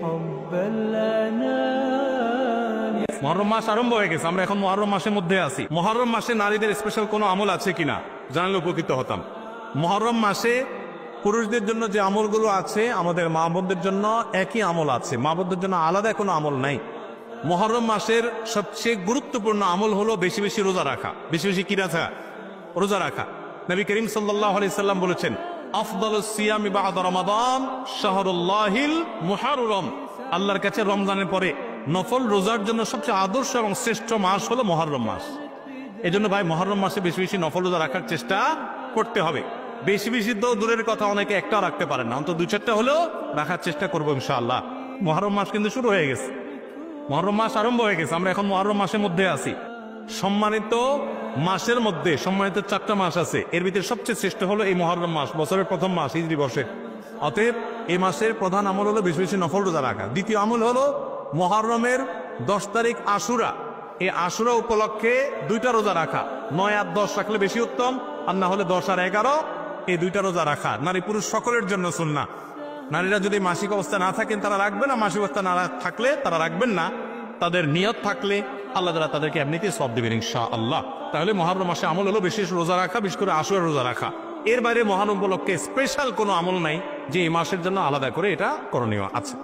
حب الأنام. মুহররম মাস আরম্ভ হয়ে গেছে, আমরা এখন মুহররম মাসের মধ্যে আছি। মুহররম মাসে নারীদের স্পেশাল কোনো আমল আছে কিনা জানলে উপকৃত হতাম। মুহররম মাসে পুরুষদের জন্য যে আমলগুলো আছে আমাদের মা বোনদের জন্য একই আমল আছে, মা বোনদের জন্য আলাদা কোনো আমল নাই। মুহররম মাসের সবচেয়ে গুরুত্বপূর্ণ আমল হলো বেশি বেশি রোজা রাখা। বেশি বেশি কি রাখা? রোজা রাখা। নবী করিম সাল্লাল্লাহু আলাইহি সাল্লাম বলেছেন, আফদালুস সিয়ামি বা'দা রমাদান শাহরুল্লাহিল মুহররম। আল্লাহর কাছে রমজানের পরে নফল রোজার জন্য সবচেয়ে আদর্শ এবং শ্রেষ্ঠ মাস হলো মুহররম মাস। এজন্য ভাই মুহররম মাসে বেশি বেশি নফল রোজা রাখার চেষ্টা করতে হবে। বেশি বেশি তো দূরের কথা, অনেকে একটাও রাখতে পারেন না, অন্তত 2-4টা হলেও রাখার চেষ্টা করবো ইনশাআল্লাহ। মুহররম মাস কিন্তু শুরু হয়ে গেছে, মুহররম মাস আরম্ভ হয়ে গেছে, আমরা এখন মুহররম মাসের মধ্যে আছি। সম্মানিত মাসের মধ্যে সম্মানিত 4টা মাস আছে, এর ভিতরে সবচেয়ে শ্রেষ্ঠ হলো এই মুহররম মাস, বছরের প্রথম মাস, হিজরি বর্ষে। অতএব এই মাসের প্রধান আমল হলো বেশি বেশি নফল রোজা রাখা। দ্বিতীয় আমল হলো মুহররমের 10 তারিখ আশুরা, এই আশুরা উপলক্ষে 2টা রোজা রাখা। 9 আর 10 রাখলে বেশি উত্তম, আর না হলে 10 আর 11 এই 2টা রোজা রাখা নারী পুরুষ সকলের জন্য সুন্নাহ। নারীরা যদি মাসিক অবস্থা না থাকেন তারা রাখবেন না, মাসিক অবস্থা না থাকলে তারা রাখবেন না। তাদের নিয়ত থাকলে আল্লাহ তাআলা তাদেরকে এমনিতেই সওয়াব দিবেন ইনশাআল্লাহ। তাহলে মুহররম মাসে আমল হলো বেশি রোজা রাখা, বিশেষ করে আশুরা রোজা রাখা। এর বাইরে মহান উপলক্ষে স্পেশাল কোনো আমল নাই যে এই মাসের জন্য আলাদা করে এটা করণীয় আছে।